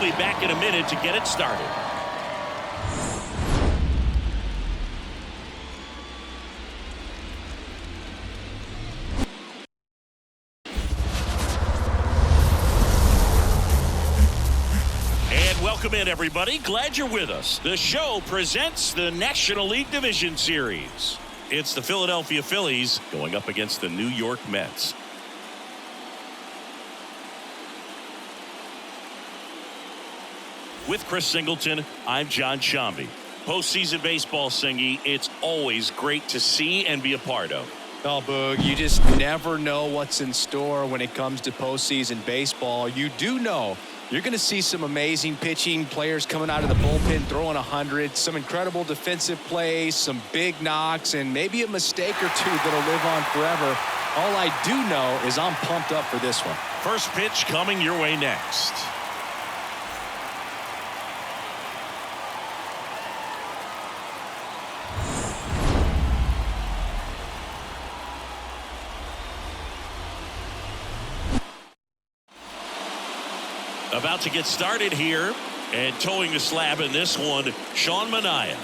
be back in a minute to get it started. Welcome in, everybody. Glad you're with us. The show presents the National League Division Series. It's the Philadelphia Phillies going up against the New York Mets. With Chris Singleton, I'm John Shambi. Postseason baseball, Singy, it's always great to see and be a part of. Oh, Boog, you just never know what's in store when it comes to postseason baseball. You do know you're going to see some amazing pitching, players coming out of the bullpen throwing 100, some incredible defensive plays, some big knocks, and maybe a mistake or two that'll live on forever. All I do know is I'm pumped up for this one. First pitch coming your way next. About to get started here, and towing the slab in this one, Sean Manaea.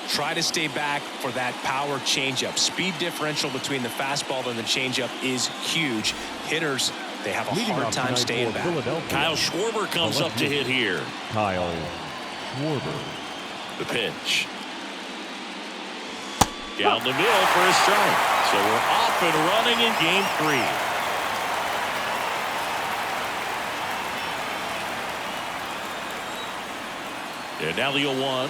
Try to stay back for that power changeup. Speed differential between the fastball and the changeup is huge. Hitters, they have a hard time staying back. Kyle Schwarber comes up to hit here. Kyle Schwarber. The pitch. Down the middle for a strike. So we're off and running in game 3. And now the 0-1.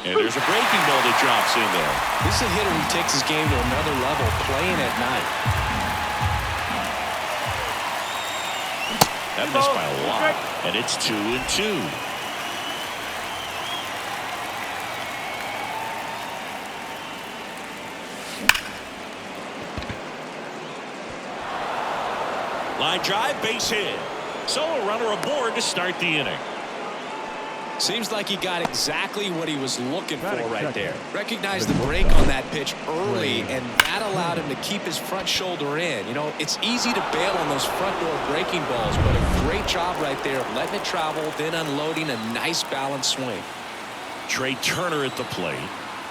And there's a breaking ball that drops in there. This is a hitter who takes his game to another level, playing at night. That missed by a lot. And it's 2-2. Line drive, base hit. So a runner aboard to start the inning. Seems like he got exactly what he was looking for right there. Recognized the break on that pitch early, and that allowed him to keep his front shoulder in. You know, it's easy to bail on those front door breaking balls, but a great job right there of letting it travel, then unloading a nice balanced swing. Trey Turner at the plate.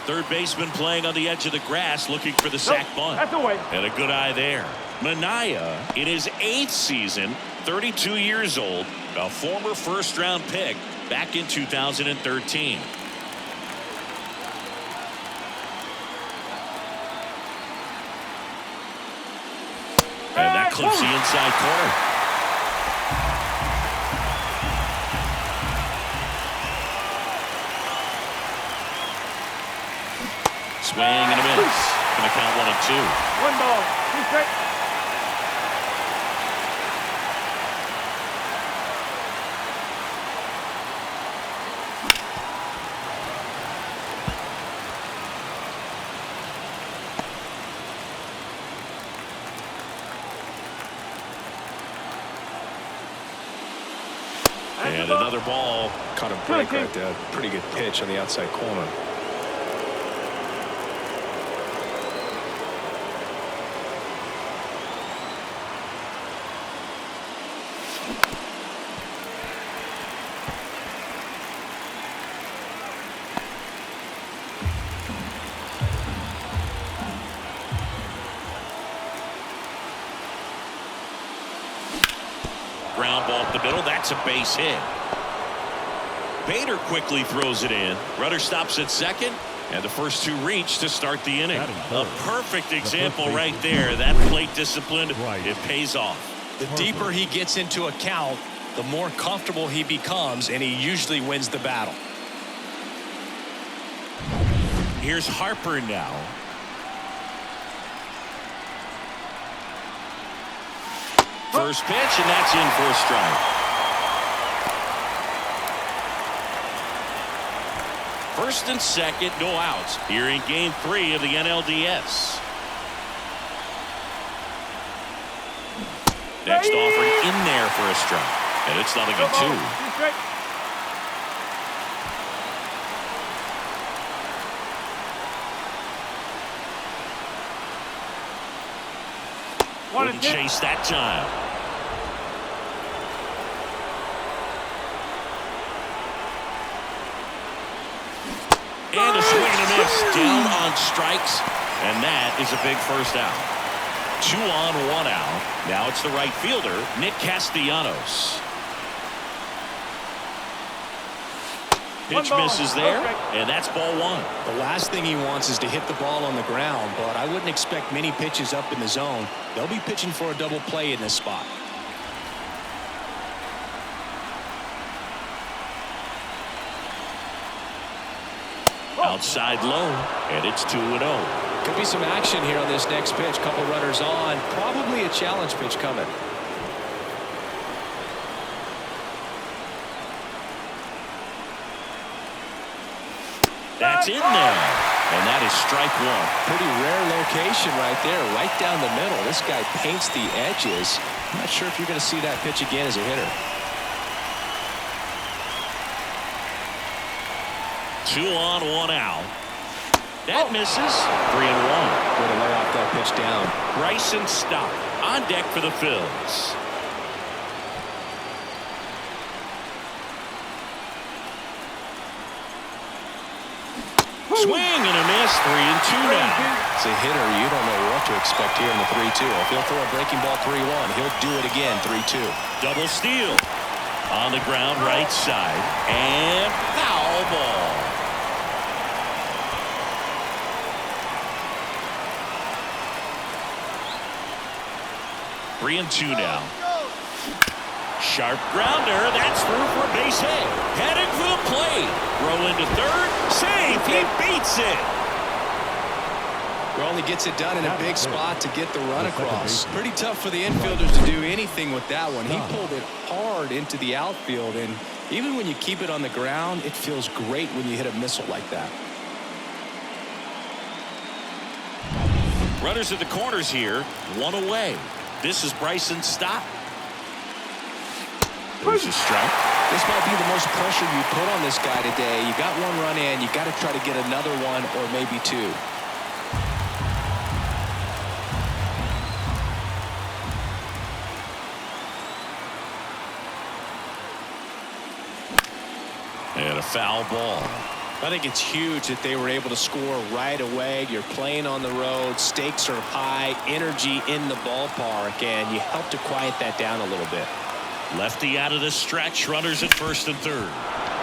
Third baseman playing on the edge of the grass, looking for the sac bunt. That's away. And a good eye there. Manaea, in his 8th season, 32 years old, a former first-round pick back in 2013. And that clips the inside corner. Swing and a miss. Going to count 1-2. 1 ball. 2 strikes. And another ball. Caught a break right there. Pretty good pitch on the outside corner. Ground ball up the middle. That's a base hit. Bader quickly throws it in. Rudder stops at second, and the first two reach to start the inning. A perfect example right there. That plate discipline, it pays off. The deeper he gets into a count, the more comfortable he becomes, and he usually wins the battle. Here's Harper now. First pitch, and that's in for a strike. First and second, no outs here in game 3 of the NLDS. Next offering in there for a strike. And it's 0-2. Wouldn't chase that time. And a swing and a miss. Down on strikes. And that is a big first out. 2 on, 1 out. Now it's the right fielder, Nick Castellanos. Pitch misses there, and that's ball 1. The last thing he wants is to hit the ball on the ground, but I wouldn't expect many pitches up in the zone. They'll be pitching for a double play in this spot. Outside low, and it's 2-0. Could be some action here on this next pitch. Couple runners on. Probably a challenge pitch coming. That's in there. And that is strike 1. Pretty rare location right there, right down the middle. This guy paints the edges. I'm not sure if you're going to see that pitch again as a hitter. 2 on, 1 out. That misses. 3-1. Way to lay off that pitch down. Bryson Stott on deck for the Phillies. Swing and a miss. 3-2 now. As a hitter, you don't know what to expect here in the 3-2. If he'll throw a breaking ball 3-1, he'll do it again 3-2. Double steal. On the ground, right side. And foul ball. Three and 2 now. Sharp grounder. That's through for a base hit. Heading for the plate. Throw into third. Safe. He beats it. Well, he gets it done in a big spot to get the run across. Pretty tough for the infielders to do anything with that one. He pulled it hard into the outfield, and even when you keep it on the ground, it feels great when you hit a missile like that. Runners at the corners here. 1 away. This is Bryson Stott. There's a strike. This might be the most pressure you put on this guy today. You got 1 run in. You got to try to get another one or maybe 2. And a foul ball. I think it's huge that they were able to score right away. You're playing on the road. Stakes are high. Energy in the ballpark. And you help to quiet that down a little bit. Lefty out of the stretch. Runners at first and third.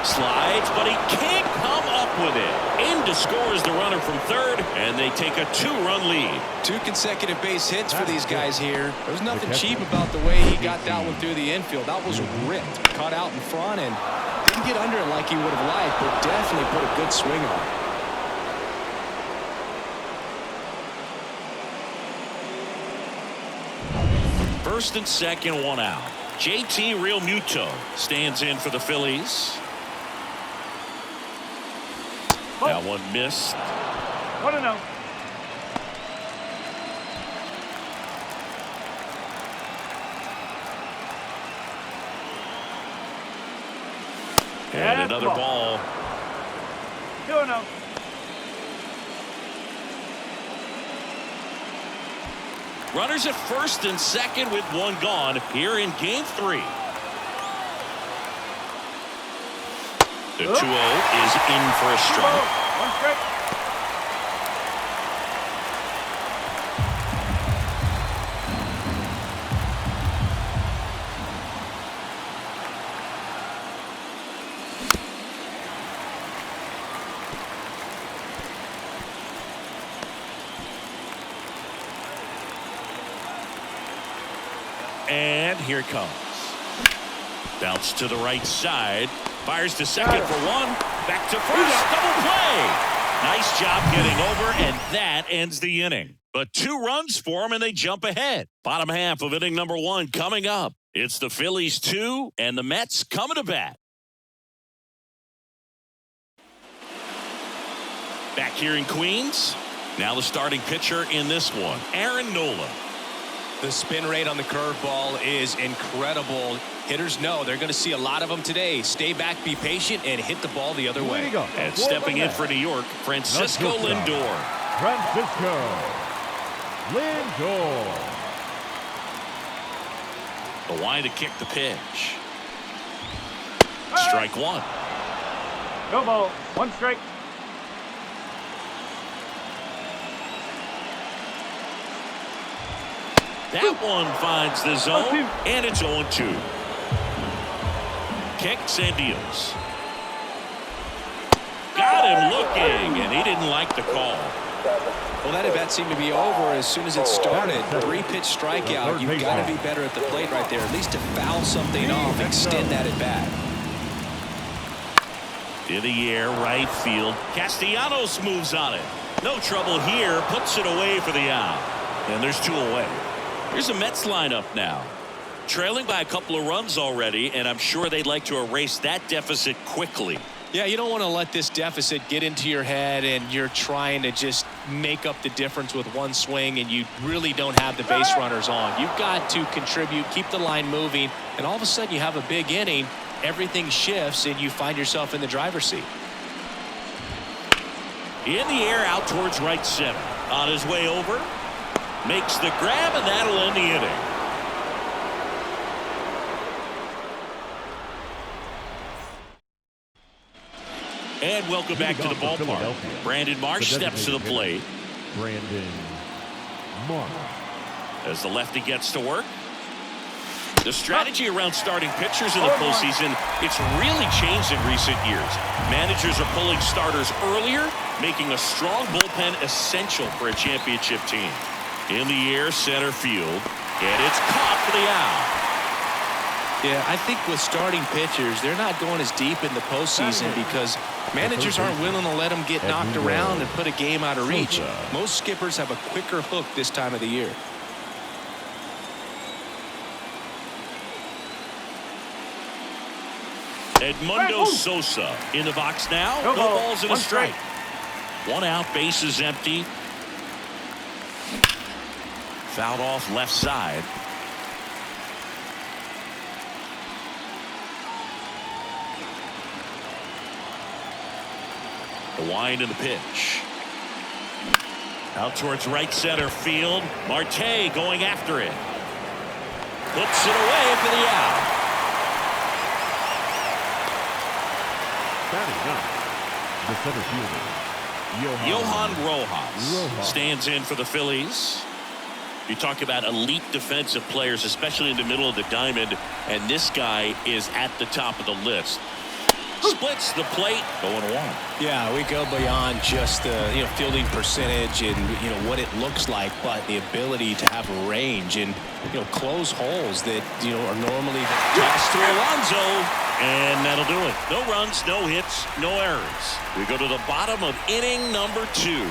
Slides, but he can't come up with it. In to score is the runner from third, and they take a 2-run lead. 2 consecutive base hits for these guys here. There's nothing cheap about the way he got that one through the infield. That was ripped. Caught out in front and didn't get under it like he would have liked, but definitely put a good swing on it. First and second, 1 out. JT Realmuto stands in for the Phillies. That one missed. 1-0. And another ball. 2-0. Runners at first and second with 1 gone here in game 3. The 2-0 is in for a strike. 1 strike. And here it comes. Bounce to the right side. Fires to second for 1. Back to first. Double play. Nice job getting over, and that ends the inning. But 2 runs for them, and they jump ahead. Bottom half of inning number 1 coming up. It's the Phillies 2, and the Mets coming to bat. Back here in Queens. Now the starting pitcher in this one, Aaron Nola. The spin rate on the curveball is incredible. Hitters know they're going to see a lot of them today. Stay back, be patient, and hit the ball the other way. And stepping in for New York, Francisco Lindor. Francisco Lindor. The line to kick the pitch. Strike one. No ball. One strike. That one finds the zone, and it's 0-2. Kicks and deals. Got him looking, and he didn't like the call. Well, that at-bat seemed to be over as soon as it started. 3-pitch strikeout. You've got to be better at the plate right there, at least to foul something off, extend that at-bat. In the air, right field. Castellanos moves on it. No trouble here. Puts it away for the out. And there's 2 away. Here's the Mets lineup now. Trailing by a couple of runs already, and I'm sure they'd like to erase that deficit quickly. Yeah, you don't want to let this deficit get into your head and you're trying to just make up the difference with one swing and you really don't have the base runners on. You've got to contribute, keep the line moving, and all of a sudden you have a big inning. Everything shifts and you find yourself in the driver's seat. In the air, out towards right center. On his way over, makes the grab, and that'll end the inning. And welcome back to the ballpark. Brandon Marsh steps to the plate. Brandon Marsh. As the lefty gets to work. The strategy around starting pitchers in the postseason, it's really changed in recent years. Managers are pulling starters earlier, making a strong bullpen essential for a championship team. In the air, center field, and it's caught for the out. Yeah, I think with starting pitchers, they're not going as deep in the postseason because managers aren't willing to let them get knocked around and put a game out of reach. Most skippers have a quicker hook this time of the year. Edmundo Sosa in the box now. No balls and a strike. 1 out, base is empty. Fouled off left side. The wind and the pitch. Out towards right center field. Marte going after it. Puts it away for the out. Batting up, the center fielder, Johan Rojas stands in for the Phillies. You talk about elite defensive players, especially in the middle of the diamond, and this guy is at the top of the list. Splits the plate, going 1. Yeah, we go beyond just the fielding percentage and what it looks like, but the ability to have range and close holes that are normally tossed to Alonso, and that'll do it. No runs, no hits, no errors. We go to the bottom of inning number 2.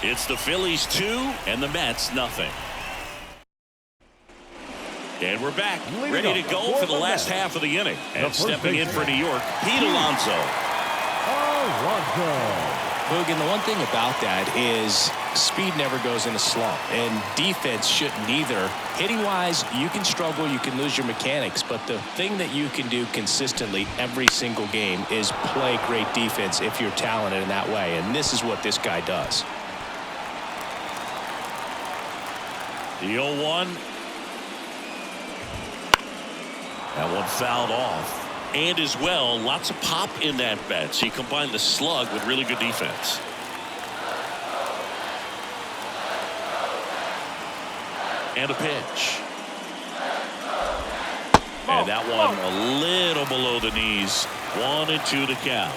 It's the Phillies 2 and the Mets nothing. And we're back, ready to go for the last half of the inning. And stepping in for New York, Pete Alonso. Boog, and the one thing about that is speed never goes in a slump, and defense shouldn't either. Hitting-wise, you can struggle, you can lose your mechanics, but the thing that you can do consistently every single game is play great defense if you're talented in that way, and this is what this guy does. The 0-1. That one fouled off. And as well, lots of pop in that bat. So you combine the slug with really good defense. And a pitch. And that one a little below the knees. 1-2 to count.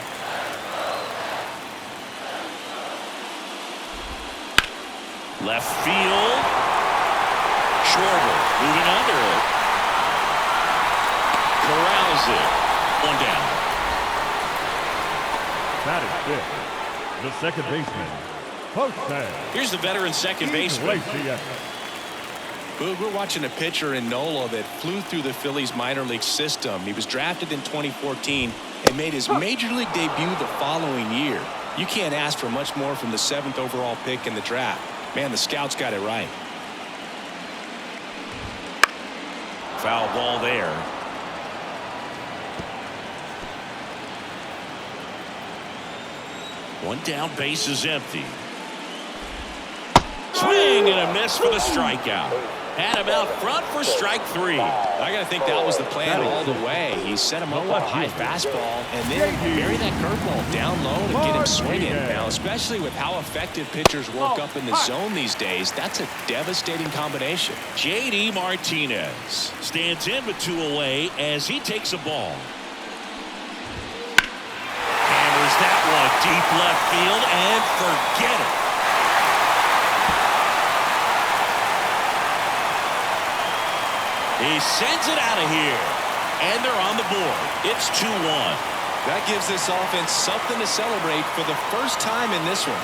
Left field. Schwarber moving under it. Corrals it. 1 down. Batting 5th, the second baseman, Postseason. Here's the veteran second baseman. We're watching a pitcher in Nola that flew through the Phillies minor league system. He was drafted in 2014 and made his major league debut the following year. You can't ask for much more from the 7th overall pick in the draft. Man, the scouts got it right. Foul ball there. One down, base is empty. Swing and a miss for the strikeout. Had him out front for strike 3. I got to think that was the plan all the way. He set him up with a high fastball and then bury that curveball down low to get him swinging. Now, especially with how effective pitchers work up in the zone these days, that's a devastating combination. J.D. Martinez stands in with 2 away as he takes a ball. Hammers that one deep left field and forget it. He sends it out of here, and they're on the board. It's 2-1. That gives this offense something to celebrate for the first time in this one.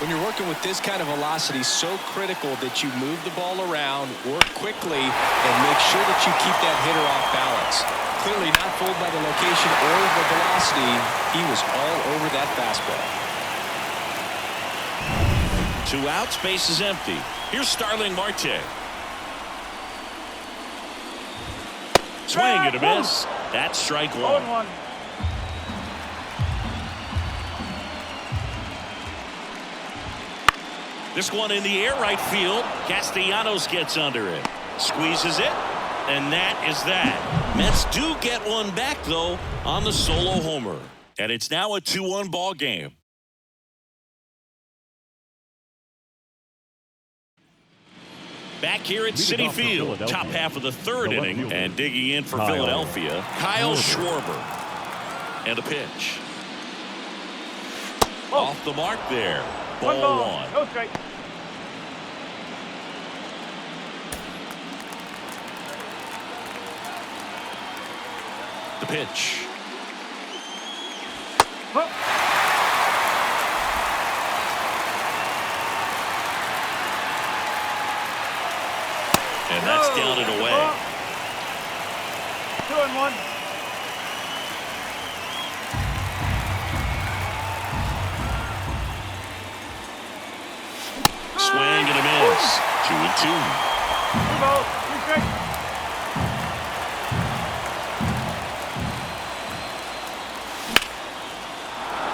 When you're working with this kind of velocity, so critical that you move the ball around, work quickly, and make sure that you keep that hitter off balance. Clearly not fooled by the location or the velocity. He was all over that fastball. 2 outs, base is empty. Here's Starling Marte. Swing and a miss. That's strike 1. This one in the air right field. Castellanos gets under it. Squeezes it. And that is that. Mets do get one back, though, on the solo homer. And it's now a 2-1 ball game. Back here at Citi Field, top half of the 3rd inning, and digging in for Philadelphia, Kyle Schwarber. And a pitch. Off the mark there. Ball 1. No strike. The pitch. And that's down and away. 2-1. Swing and a miss. 2-2. 2 balls, 2 strikes.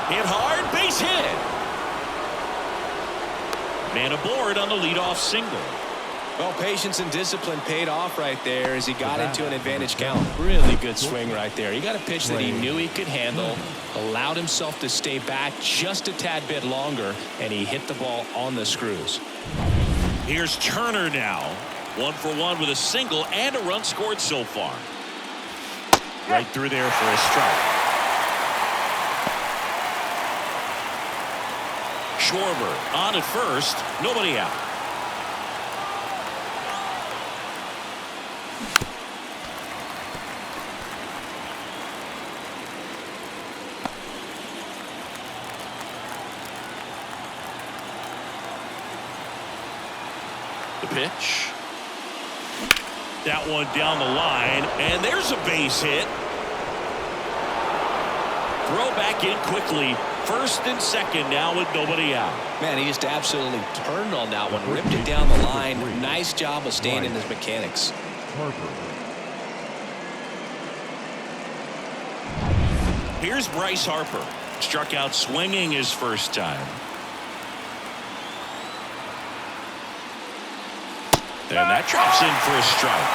Hit hard, base hit. Man aboard on the leadoff single. Well, patience and discipline paid off right there as he got into an advantage count. Really good swing right there. He got a pitch that he knew he could handle, allowed himself to stay back just a tad bit longer, and he hit the ball on the screws. Here's Turner now. 1 for 1 with a single and a run scored so far. Right through there for a strike. Schwarber on at first. Nobody out. The pitch. That one down the line, and there's a base hit. Throw back in quickly. 1st and 2nd now with nobody out. Man, he just absolutely turned on that one, ripped it down the line. Nice job of staying in his mechanics. Here's Bryce Harper. Struck out swinging his first time. And that drops in for a strike.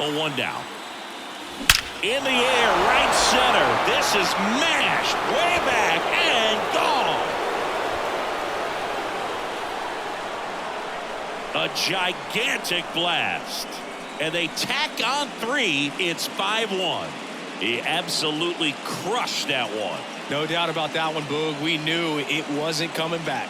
Oh, 1 down. In the air, right center. This is mashed way back and gone. A gigantic blast. And they tack on 3. It's 5-1. He absolutely crushed that one. No doubt about that one, Boog. We knew it wasn't coming back.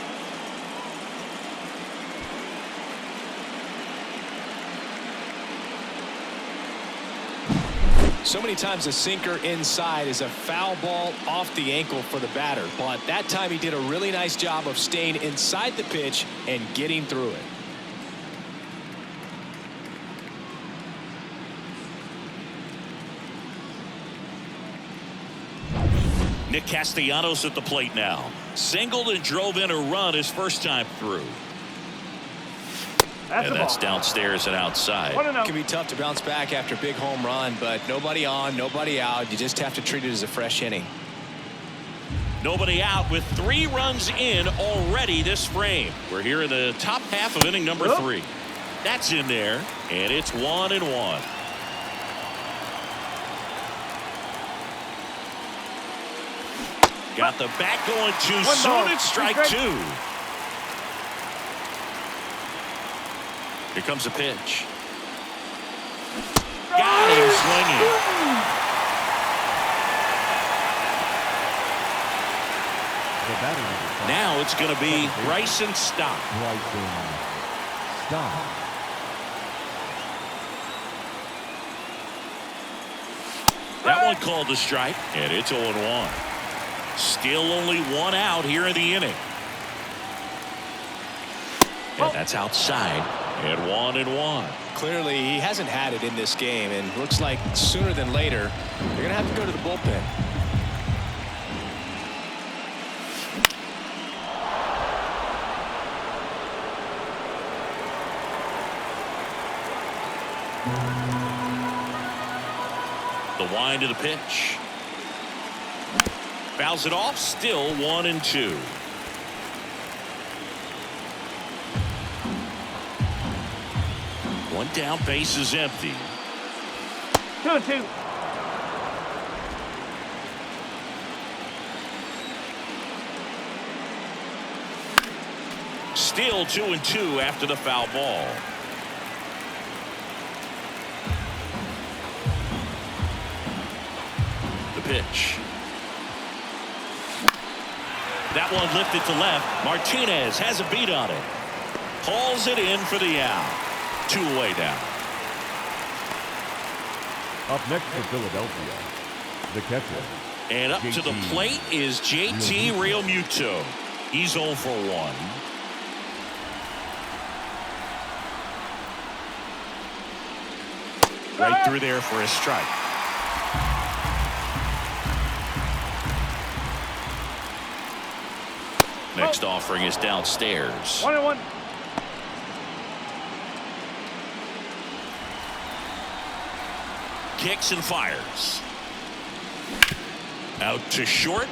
So many times a sinker inside is a foul ball off the ankle for the batter, but that time he did a really nice job of staying inside the pitch and getting through it. Nick Castellanos at the plate now. Singled and drove in a run his first time through. And that's downstairs and outside. It can be tough to bounce back after a big home run, but nobody on, nobody out. You just have to treat it as a fresh inning. Nobody out with 3 runs in already this frame. We're here in the top half of inning number 3. That's in there, and it's 1-1. Got the bat going too soon. It's strike 2. Here comes a pitch. Got him swinging. Now it's going to be Bryson Stott. That one called a strike, and it's 0-1. Still only 1 out here in the inning. And that's outside. And 1-1. Clearly, he hasn't had it in this game, and looks like sooner than later, they're going to have to go to the bullpen. The wind of the pitch. Fouls it off. Still 1-2. One down, base is empty. 2-2. Still 2-2 after the foul ball. The pitch. That one lifted to left. Martinez has a beat on it. Hauls it in for the out. 2 away now. Up next for Philadelphia, the catcher. And up to the plate is JT Realmuto. He's 0 for 1. Right through there for a strike. Next offering is downstairs. 1-1. Kicks and fires. Out to short.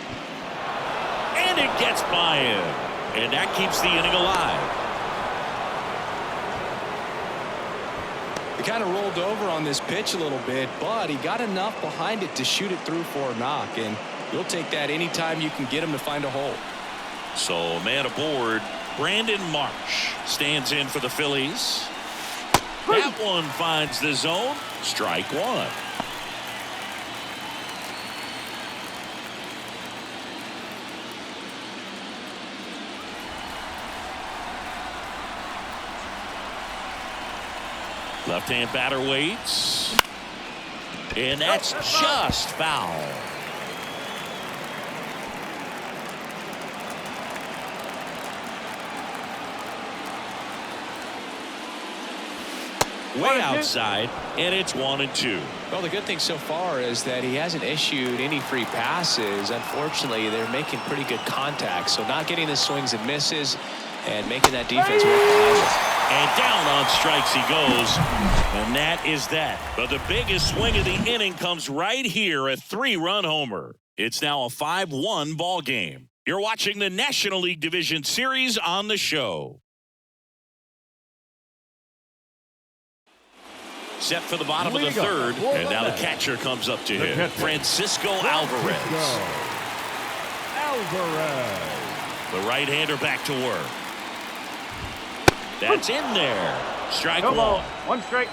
And it gets by him. And that keeps the inning alive. He kind of rolled over on this pitch a little bit, but he got enough behind it to shoot it through for a knock. And you'll take that anytime you can get him to find a hole. So man aboard, Brandon Marsh stands in for the Phillies. That one finds the zone. Strike 1. Left-hand batter waits. And that's just foul. Way outside, and it's 1-2. Well, the good thing so far is that he hasn't issued any free passes. Unfortunately, they're making pretty good contact, so not getting the swings and misses and making that defense work behind it. And down on strikes he goes, and that is that. But the biggest swing of the inning comes right here, a 3-run homer. It's now a 5-1 ball game. You're watching the National League Division Series on the show. Set for the bottom of the 3rd, and now the catcher comes up to him. Francisco Alvarez. The right-hander back to work. That's in there. Strike 1. 1 strike.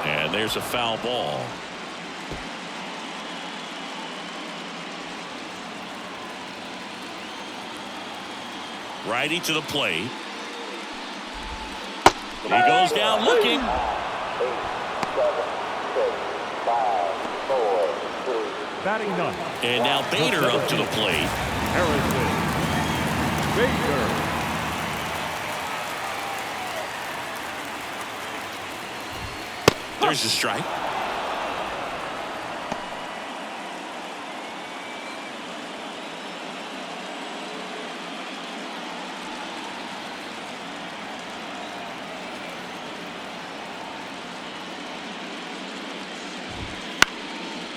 And there's a foul ball. Righty to the plate. He goes down looking. 8, 7, 6, 5, 4, 3. Batting ninth. And now Bader up to the plate. Harrison. Bader. There's a strike.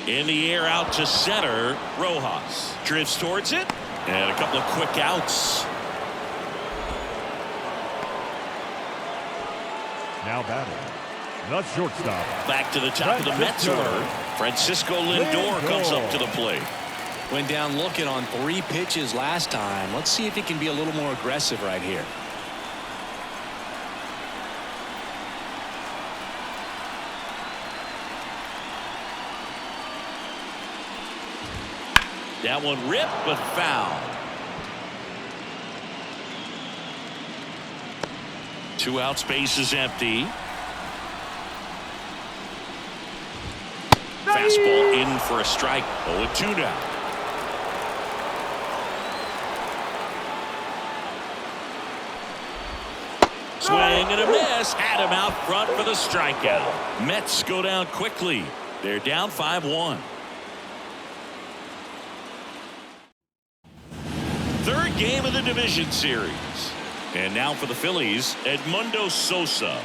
In the air out to center. Rojas drifts towards it. And a couple of quick outs. Now batting. The shortstop. Back to the top of the Mets order. Francisco Lindor comes up to the plate. Went down looking on 3 pitches last time. Let's see if he can be a little more aggressive right here. That one ripped but foul. 2 outs, base is empty. Fastball in for a strike. 0-2 now. Swing and a miss. Had him out front for the strikeout. Mets go down quickly. They're down 5-1. Third game of the division series. And now for the Phillies, Edmundo Sosa.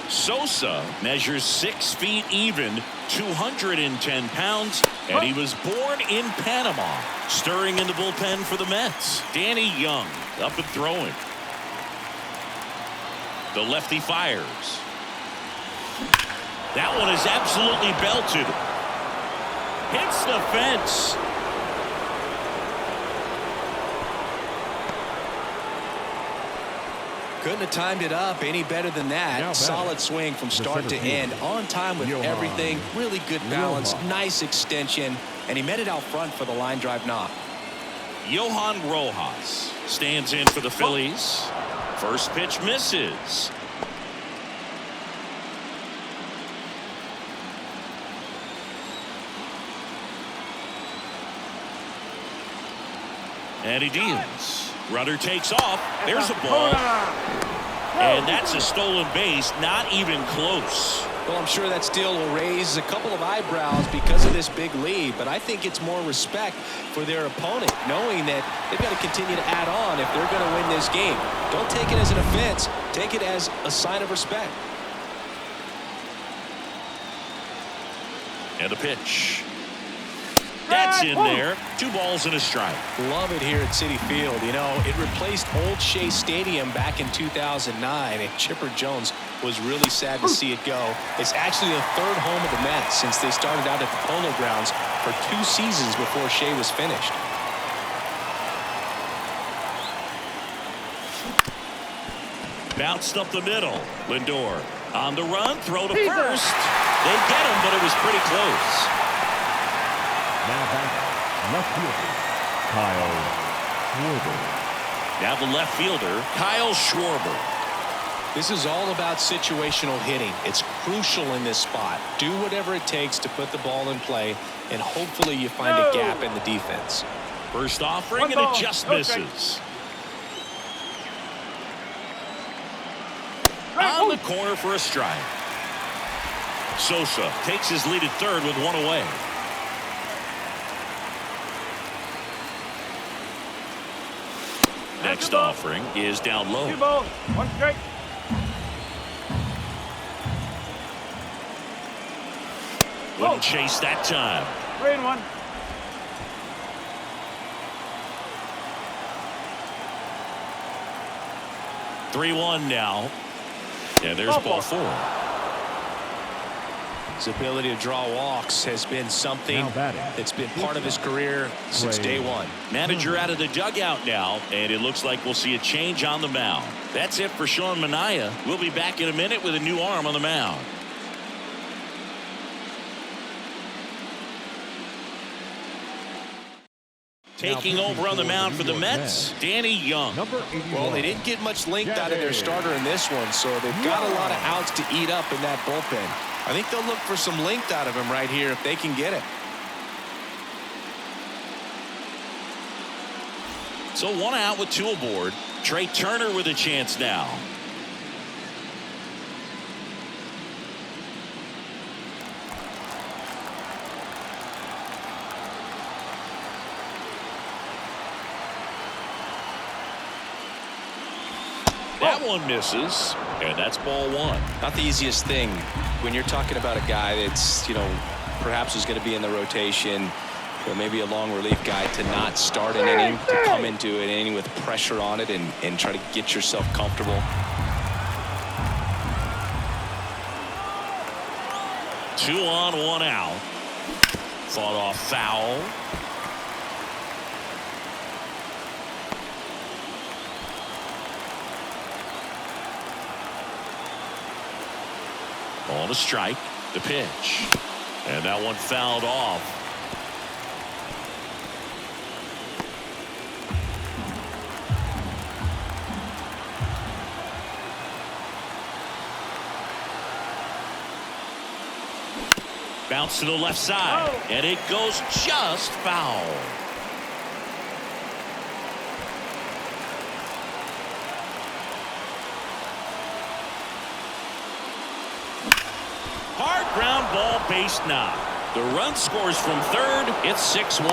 Sosa measures 6 feet even, 210 pounds, and he was born in Panama. Stirring in the bullpen for the Mets. Danny Young up and throwing. The lefty fires. That one is absolutely belted. Hits the fence. Couldn't have timed it up any better than that. Solid swing from start to end. On time with everything. Really good balance. Nice extension. And he met it out front for the line drive knock. Johan Rojas stands in for the Phillies. First pitch misses. And he deals. Runner takes off. There's a ball. And that's a stolen base. Not even close. Well, I'm sure that steal will raise a couple of eyebrows because of this big lead, but I think it's more respect for their opponent, knowing that they've got to continue to add on if they're going to win this game. Don't take it as an offense. Take it as a sign of respect. And the pitch. That's in there. 2 balls and a strike. Love it here at Citi Field. You know, it replaced Old Shea Stadium back in 2009, and Chipper Jones was really sad to see it go. It's actually the 3rd home of the Mets since they started out at the Polo Grounds for 2 seasons before Shea was finished. Bounced up the middle. Lindor on the run. Throw to first. They get him, but it was pretty close. Now back, left fielder, Kyle Schwarber. Now the left fielder, Kyle Schwarber. This is all about situational hitting. It's crucial in this spot. Do whatever it takes to put the ball in play, and hopefully you find a gap in the defense. First offering, and it just misses. On the corner for a strike. Sosa takes his lead at third with 1 away. Next offering is down low. 2 balls, 1 strike. Wouldn't chase that time. 3-1. Three-1 now. And there's ball 4. His ability to draw walks has been something that's been part of his career since day one. Manager out of the dugout now, and it looks like we'll see a change on the mound. That's it for Sean Manaea. We'll be back in a minute with a new arm on the mound. Taking over on the mound for the Mets, Danny Young. Number 81. Well, they didn't get much length out of their starter in this one, so they've got a lot of outs to eat up in that bullpen. I think they'll look for some length out of him right here if they can get it. So 1 out with 2 aboard. Trey Turner with a chance now. That one misses, and that's ball 1. Not the easiest thing when you're talking about a guy that's, perhaps is going to be in the rotation, maybe a long relief guy, to not start an inning, to come into an inning with pressure on it and try to get yourself comfortable. 2 on, 1 out. Fought off foul. On a strike, the pitch. And that one fouled off. Bounce to the left side, and it goes just foul. Hard ground ball, base knock. The run scores from third. It's 6-1.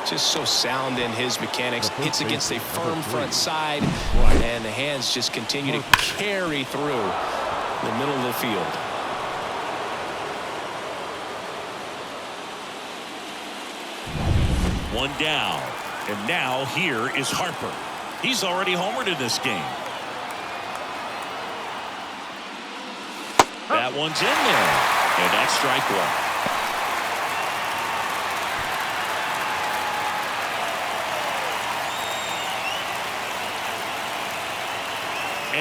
Just so sound in his mechanics. Hits against a firm front side, and the hands just continue to carry through the middle of the field. One down, and now here is Harper. He's already homered in this game. That one's in there, and that's strike 1.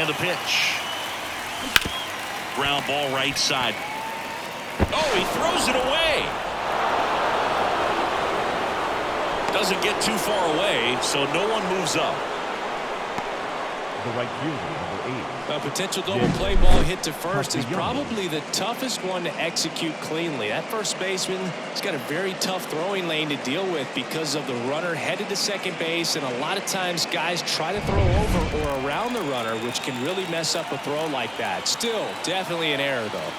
And the pitch. Ground ball right side. Oh, he throws it away. Doesn't get too far away, so no one moves up. The right fielder, number 8. A potential double play ball hit to first is probably the toughest one to execute cleanly. That first baseman has got a very tough throwing lane to deal with because of the runner headed to second base, and a lot of times guys try to throw over or around the runner, which can really mess up a throw like that. Still, definitely an error, though.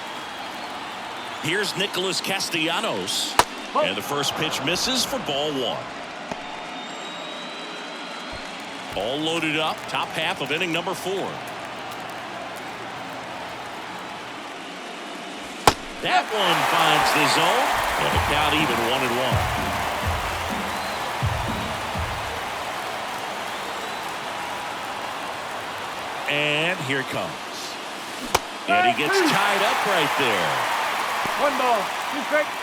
Here's Nicholas Castellanos, and the first pitch misses for ball 1. All loaded up, top half of inning number 4. That one finds the zone, and the count even 1-1. And here it comes. And he gets tied up right there. 1 ball, 2 strikes.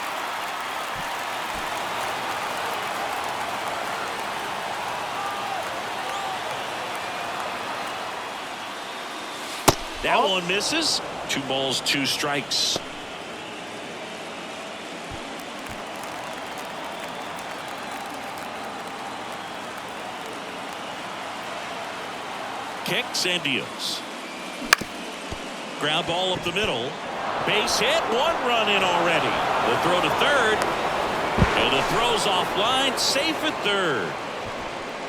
That one misses. 2 balls, 2 strikes. Kicks and deals. Ground ball up the middle. Base hit. 1 run in already. The throw to third. And the throw's offline. Safe at third.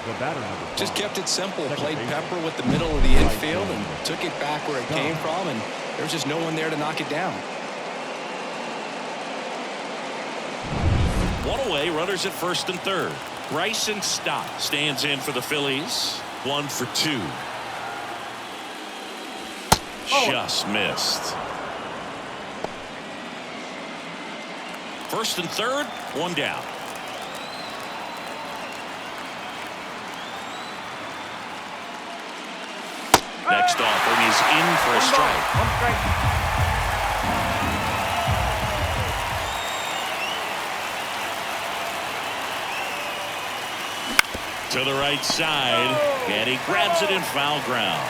The batter, number 5. Just kept it simple. Played pepper with the middle of the infield and took it back where it came from, and there's just no one there to knock it down. 1 away, runners at first and third. Bryson Stott stands in for the Phillies. 1 for 2. Just missed. First and third, 1 down. Next offering is in for a strike. 1 strike. To the right side, and he grabs it in foul ground.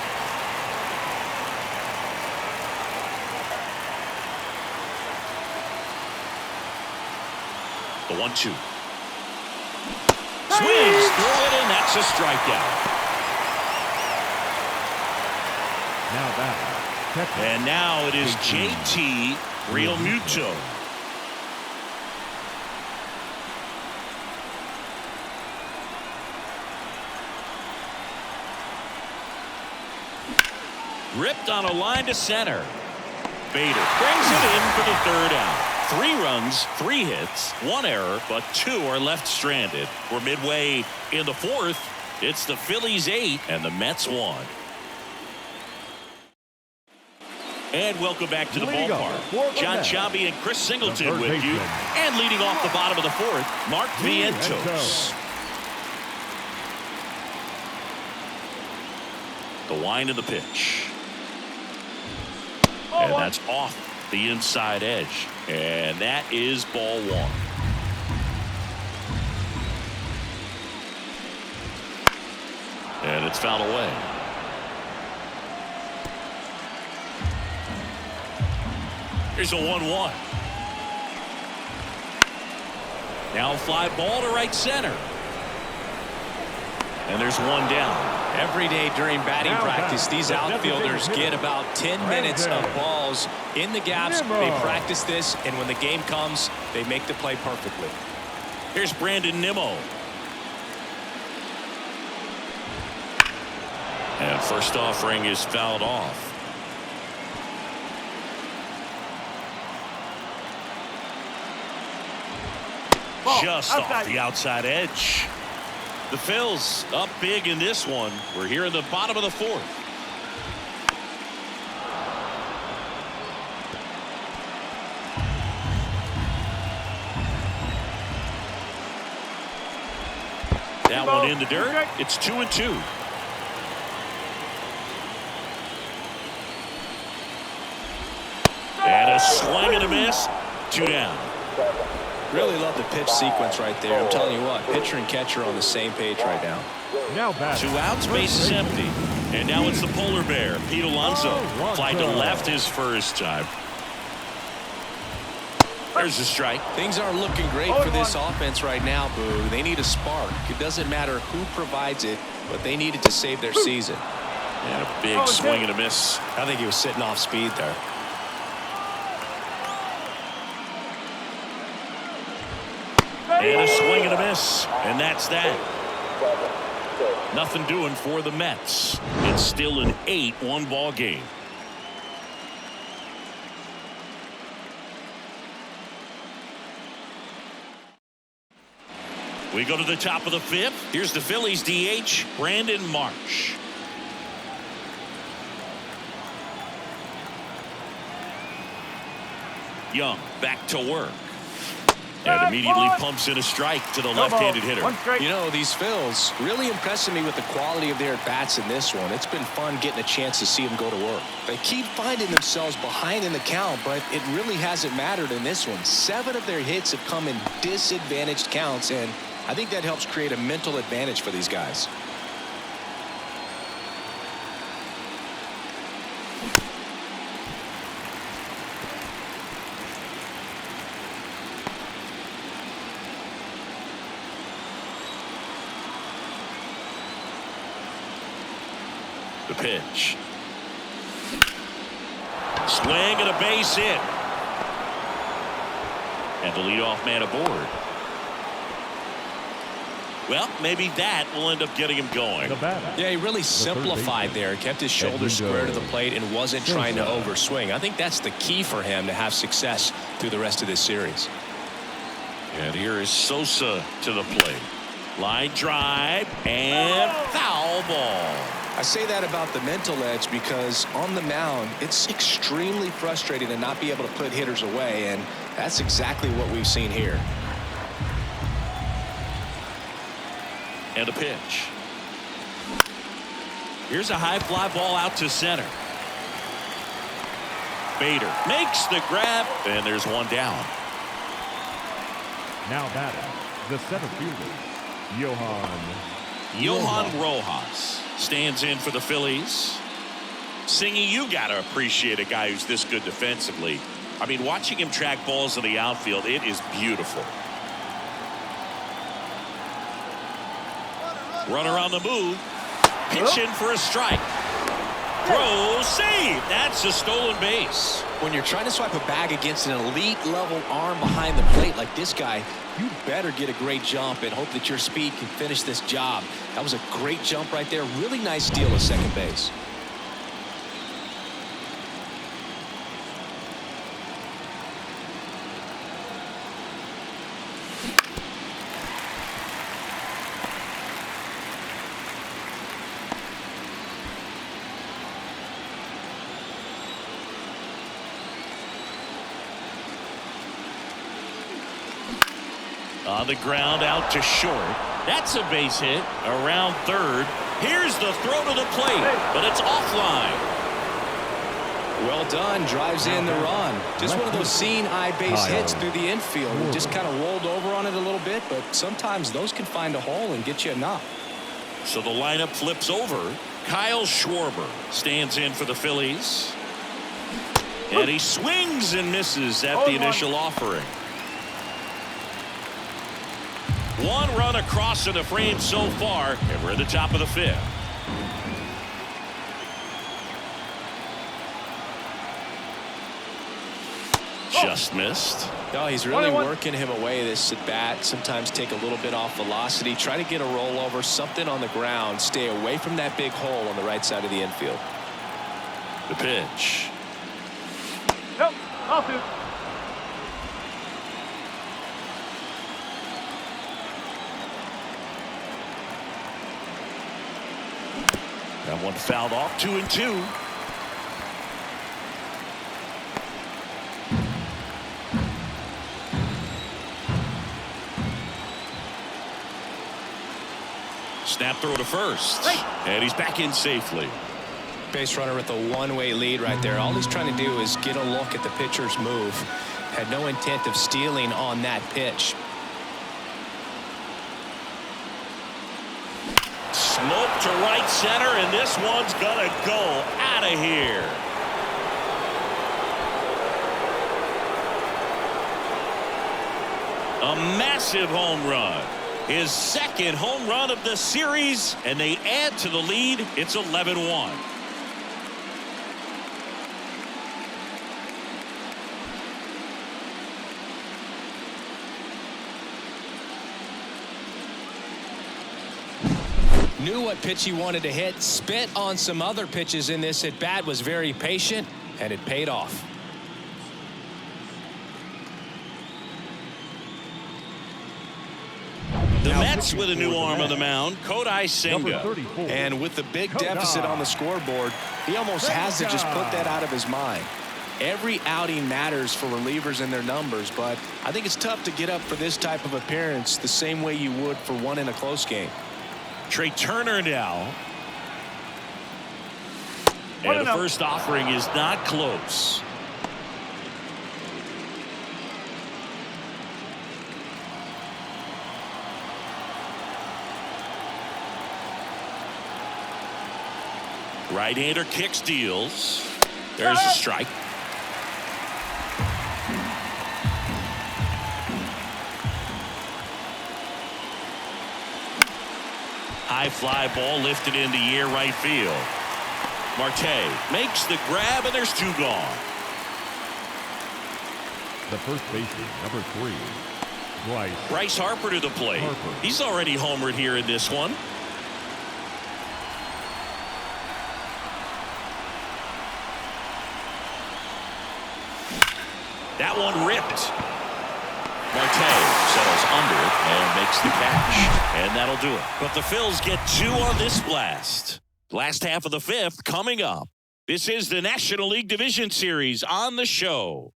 The 1-2. Swings through it, and that's a strikeout. Now batting, catcher. And now it is JT Realmuto. Ripped on a line to center. Bader brings it in for the third out. 3 runs, 3 hits, 1 error, but 2 are left stranded. We're midway in the 4th. It's the Phillies 8 and the Mets 1. And welcome back to the ballpark. John Chabi and Chris Singleton with you. And leading off the bottom of the 4th, Mark Vientos. The wind of the pitch. And that's off the inside edge. And that is ball 1. And it's fouled away. Here's a 1-1. Now fly ball to right center. And there's 1 down. Every day during batting practice, these outfielders get about 10 minutes of balls in the gaps. They practice this, and when the game comes, they make the play perfectly. Here's Brandon Nimmo. And first offering is fouled off. Just off the outside edge. The Phils up big in this one. We're here in the bottom of the 4th. That one in the dirt. It's 2-2. And a swing and a miss. 2 down. Really love the pitch sequence right there. I'm telling you what, pitcher and catcher on the same page right now. Now batting, 2 outs, base is empty. And now it's the polar bear, Pete Alonso. Fly to left his first time. There's a strike. Things aren't looking great for this offense right now, Boo. They need a spark. It doesn't matter who provides it, but they needed to save their season. And a big swing and a miss. I think he was sitting off speed there. And a swing and a miss. And that's that. Nothing doing for the Mets. It's still an 8-1 ball game. We go to the top of the 5th. Here's the Phillies DH, Brandon Marsh. Young back to work. And immediately pumps in a strike to the left-handed hitter. You know, these Phils really impressing me with the quality of their at-bats in this one. It's been fun getting a chance to see them go to work. They keep finding themselves behind in the count, but it really hasn't mattered in this one. 7 of their hits have come in disadvantaged counts, and I think that helps create a mental advantage for these guys. The pitch. Swing and a base hit. And the leadoff man aboard. Well, maybe that will end up getting him going. Yeah, he really simplified there. Kept his shoulders square to the plate and wasn't trying to overswing. I think that's the key for him to have success through the rest of this series. And here is Sosa to the plate. Line drive and foul ball. I say that about the mental edge because on the mound, it's extremely frustrating to not be able to put hitters away, and that's exactly what we've seen here. And a pitch. Here's a high fly ball out to center. Bader makes the grab, and there's 1 down. now batting, the center fielder, Johan Rojas stands in for the Phillies. Singy, you got to appreciate a guy who's this good defensively. I mean, watching him track balls in the outfield, it is beautiful. Runner on the move. Pitch in for a strike. Throw, save. That's a stolen base. When you're trying to swipe a bag against an elite level arm behind the plate like this guy, you better get a great jump and hope that your speed can finish this job. That was a great jump right there. Really nice steal at second base. On the ground, out to short. That's a base hit around third. Here's the throw to the plate, but it's offline. Well done. Drives in the run. Just one of those seeing eye base hits through the infield. We just kind of rolled over on it a little bit, but sometimes those can find a hole and get you a knock. So the lineup flips over. Kyle Schwarber stands in for the Phillies. And he swings and misses at the initial offering. One run across in the frame so far, and we're at the top of the fifth. Just missed. No, he's really working him away this at bat. Sometimes take a little bit off velocity. Try to get a rollover, something on the ground. Stay away from that big hole on the right side of the infield. The pitch. Nope, I'll do. That one fouled off. 2-2. Snap throw to first. And he's back in safely. Base runner with a one-way lead right there. All he's trying to do is get a look at the pitcher's move. Had no intent of stealing on that pitch. Slope to right center, and this one's gonna go out of here. A massive home run. His second home run of the series, and they add to the lead. It's 11-1. Knew what pitch he wanted to hit. Spit on some other pitches in this at bat. Was very patient, and it paid off. The Mets with a new arm on the mound, Kodai Senga. And with the big deficit on the scoreboard, he almost has to just put that out of his mind. Every outing matters for relievers and their numbers, but I think it's tough to get up for this type of appearance the same way you would for one in a close game. Trey Turner now. And the first offering is not close. Right-hander kicks, deals. There's a strike. High fly ball lifted into the air right field. Marte makes the grab, and there's two gone. The first baseman, number 3, Bryce Harper to the plate. He's already homered here in this one. That one ripped. Marte settles under it and makes the catch. And that'll do it. But the Phils get 2 on this blast. Last half of the fifth coming up. This is the National League Division Series on the show.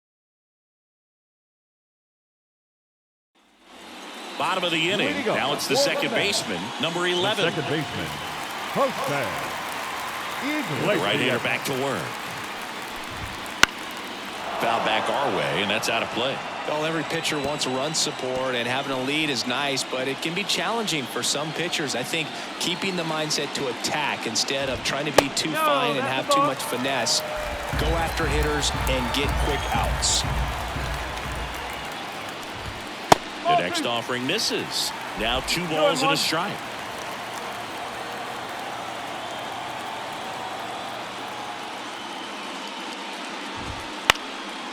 Bottom of the inning. Now it's the second baseman, number 11. Second baseman, Postseason. Right-hander back to work. Foul back our way, and that's out of play. Well, every pitcher wants run support, and having a lead is nice, but it can be challenging for some pitchers. I think keeping the mindset to attack instead of trying to be too fine and have too much finesse. Go after hitters and get quick outs. The next offering misses. Now 2 balls and a strike.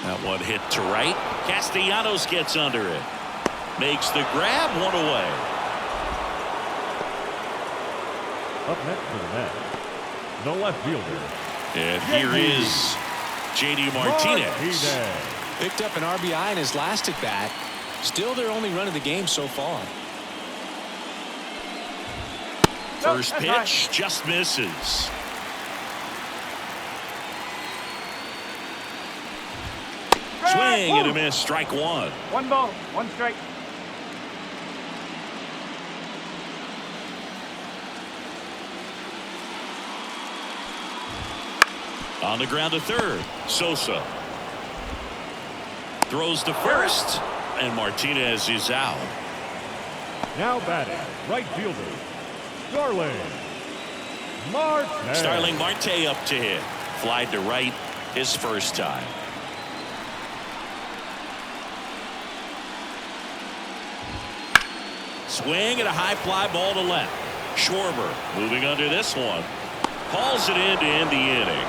That one hit to right. Castellanos gets under it. Makes the grab, one away. Up next for the Mets, the left fielder. And here is J.D. Martinez. Picked up an RBI in his last at bat. Still their only run of the game so far. First pitch just misses. Swing and a miss. Strike one. 1 ball, 1 strike. On the ground to third. Sosa throws to first, and Martinez is out. Now batting, right fielder, Starling Marte. Starling Marte up to hit. Flied to right his first time. Swing and a high fly ball to left. Schwarber moving under this one. Hauls it in to end the inning.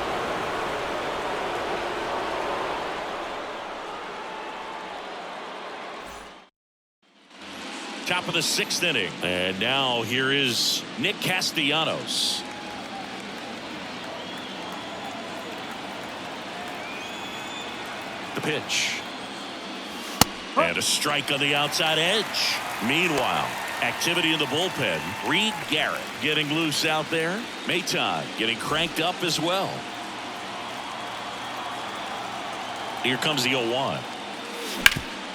Top of the 6th inning. And now here is Nick Castellanos. The pitch. And a strike on the outside edge. Meanwhile, activity in the bullpen. Reed Garrett getting loose out there. Maton getting cranked up as well. Here comes the 0-1.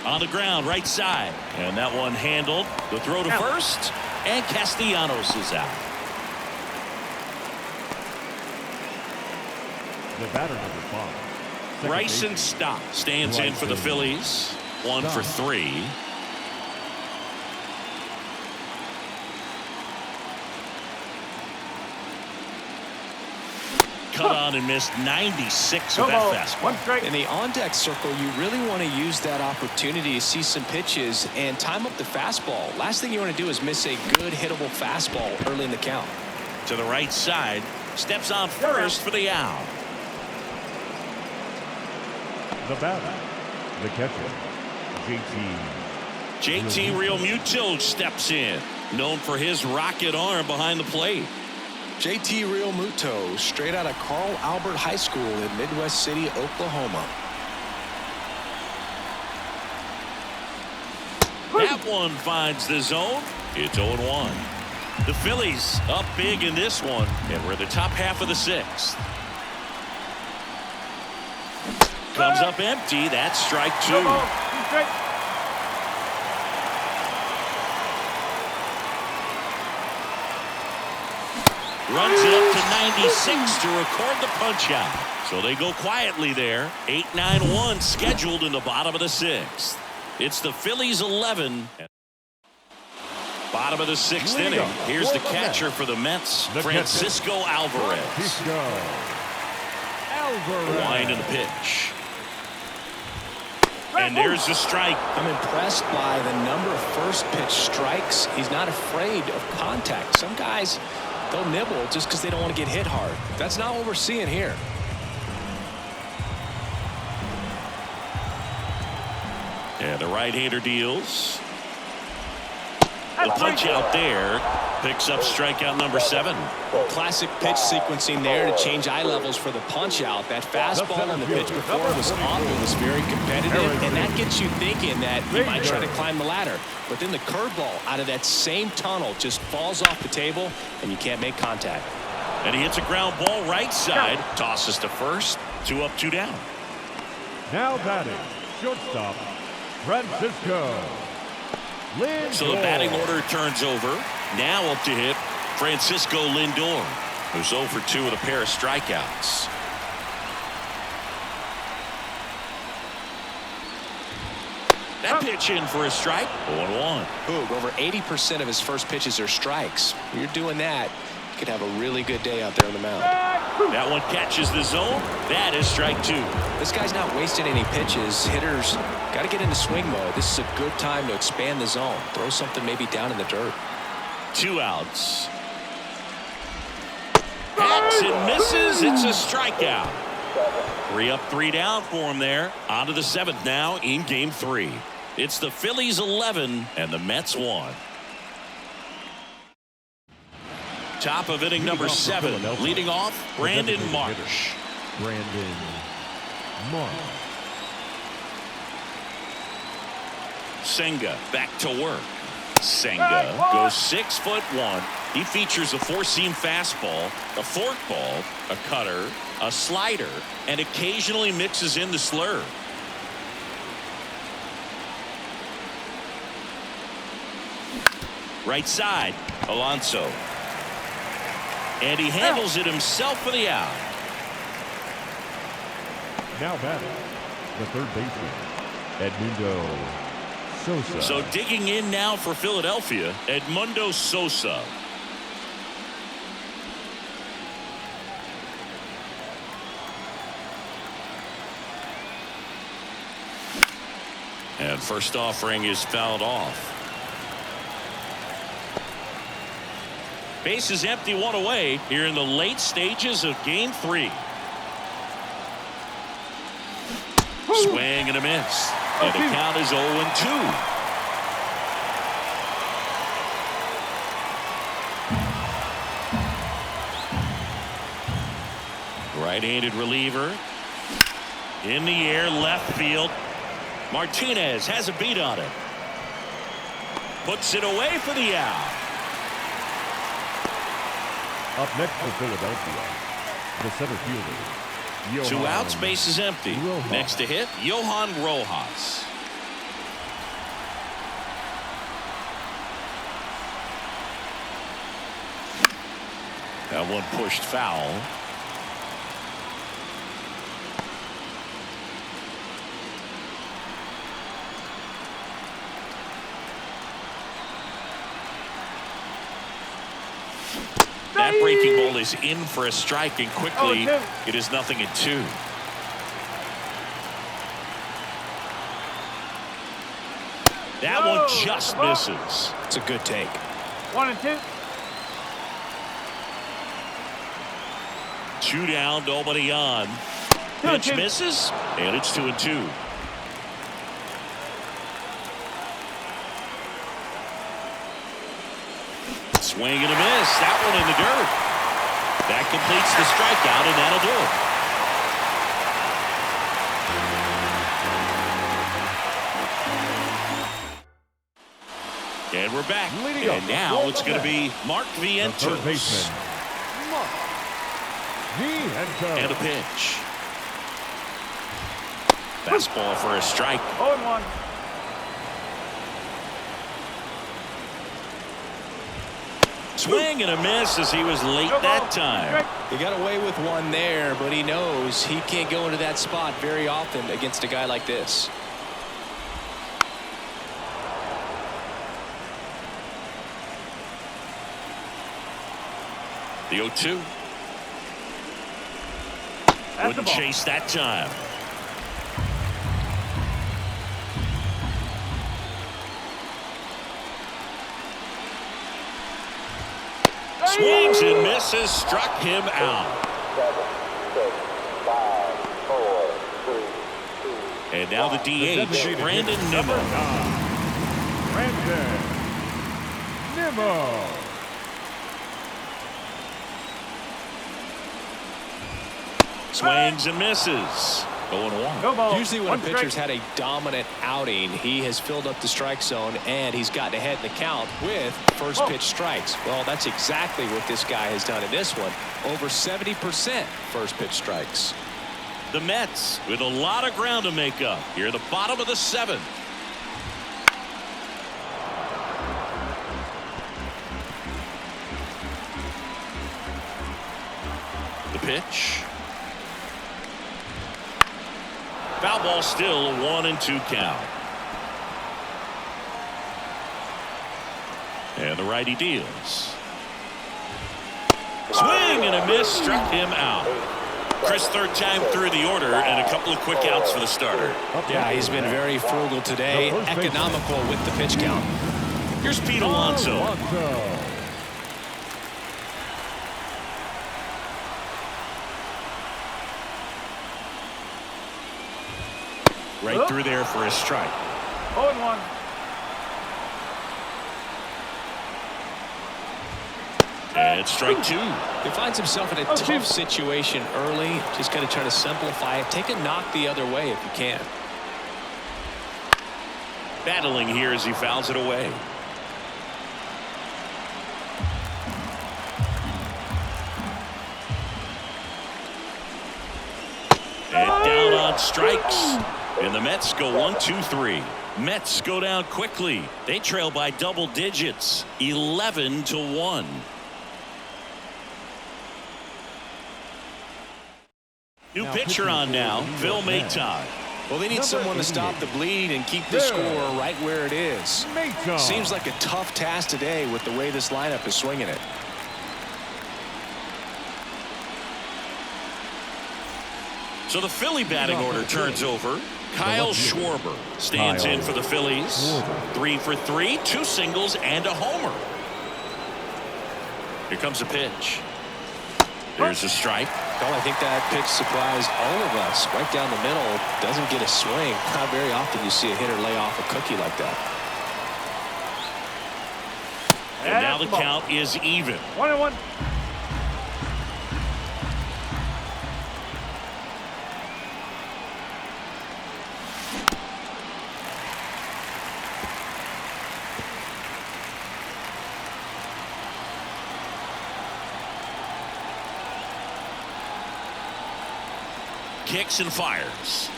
On the ground, right side. And that one handled. The throw to first. And Castellanos is out. The batter number 5. Bryson Stott stands in for the Phillies. 1 for 3. Cut on and missed 96 of that fastball. 1 strike. In the on-deck circle, you really want to use that opportunity to see some pitches and time up the fastball. Last thing you want to do is miss a good hittable fastball early in the count. To the right side. Steps on first for the out. The batter, the catcher, JT Realmuto steps in. Known for his rocket arm behind the plate. JT Realmuto, straight out of Carl Albert High School in Midwest City, Oklahoma. That one finds the zone. It's 0-1. The Phillies up big in this one, and we're in the top half of the 6th. Comes up empty. That's strike 2. 2 strike. Runs it up to 96 to record the punch out. So they go quietly there. 8-9-1 scheduled in the bottom of the 6th. It's the Phillies 11. Bottom of the 6th inning. Here's the catcher for the Mets, Francisco Alvarez. Line in the pitch. And there's the strike. I'm impressed by the number of first pitch strikes. He's not afraid of contact. Some guys, they'll nibble just because they don't want to get hit hard. That's not what we're seeing here. And the right-hander deals. The punch out there picks up strikeout number 7. Classic pitch sequencing there to change eye levels for the punch out. That fastball on the pitch before was off. It was very competitive, and that gets you thinking that he might try to climb the ladder. But then the curveball out of that same tunnel just falls off the table, and you can't make contact. And he hits a ground ball right side. Tosses to first. 2 up, 2 down. Now batting, shortstop, Francisco Lindor. So the batting order turns over. Now up to hit Francisco Lindor, who's 0 for 2 with a pair of strikeouts. That pitch in for a strike. 0-1. Boog, over 80% of his first pitches are strikes. When you're doing that, you could have a really good day out there on the mound. That one catches the zone. That is strike 2. This guy's not wasting any pitches. Hitters got to get into swing mode. This is a good time to expand the zone. Throw something maybe down in the dirt. 2 outs. Hacks and misses. It's a strikeout. 3 up, 3 down for him there. On to the 7th now in game 3. It's the Phillies 11 and the Mets 1. Top of inning number 7. Leading off, Brandon Marsh. Brandon Marsh. Senga back to work. Senga goes 6'1". He features a 4-seam fastball, a forkball, a cutter, a slider, and occasionally mixes in the slurve. Right side, Alonso. And he handles it himself for the out. Now batting, the third baseman, Edmundo Sosa. So digging in now for Philadelphia, Edmundo Sosa. And first offering is fouled off. Base is empty, 1 away here in the late stages of game 3. Swing and a miss. And the count is 0-2. Right-handed reliever. In the air, left field. Martinez has a beat on it. Puts it away for the out. Up next for Philadelphia, the center fielder. 2 outs, base is empty. Rojas. Next to hit, Johan Rojas. That one pushed foul. That breaking ball is in for a strike, and quickly it is 0-2. That one just misses. It's a good take. 1-2. 2 down, nobody on. Pitch misses, and it's 2-2. Swing and a miss. That one in the dirt. That completes the strikeout, and that'll do it. And we're back. And now it's going to be Mark Vientos. Third baseman, Mark Vientos. And a pitch. Fastball for a strike. 0-1. Swing and a miss as he was late that time. He got away with one there, but he knows he can't go into that spot very often against a guy like this. The 0-2. Wouldn't chase that time. Swings and misses, struck him out. 7, 6, 5, 4, 3, 2. And now the DH, Brandon Nimmo. Brandon Nimmo. Swings and misses. 0-1. Usually when a pitcher's had a dominant outing, he has filled up the strike zone and he's gotten ahead in the count with first pitch strikes. Well, that's exactly what this guy has done in this one. Over 70% first pitch strikes. The Mets with a lot of ground to make up here at the bottom of the 7th. The pitch. Foul ball, still a 1-2 count. And the righty deals. Swing and a miss, struck him out. Chris, third time through the order and a couple of quick outs for the starter. Yeah, he's been very frugal today, economical with the pitch count. Here's Pete Alonso. right through there for a strike. 0-1. And strike two. He finds himself in a tough situation early. Just got to try to simplify it. Take a knock the other way if you can. Battling here as he fouls it away. And down on strikes. And the Mets go 1-2-3. Mets go down quickly. They trail by double digits, 11-1. New pitcher on now, Phil Maytod. Well, they need someone to stop the bleed and keep the score right where it is. Seems like a tough task today with the way this lineup is swinging it. So the Philly batting order turns over. Kyle Schwarber stands in for the Phillies. 3 for 3, 2 singles and a homer. Here comes a pitch. There's a strike. Well, I think that pitch surprised all of us. Right down the middle, doesn't get a swing. Not very often you see a hitter lay off a cookie like that. And now the count is even. 1-1. Kicks and fires.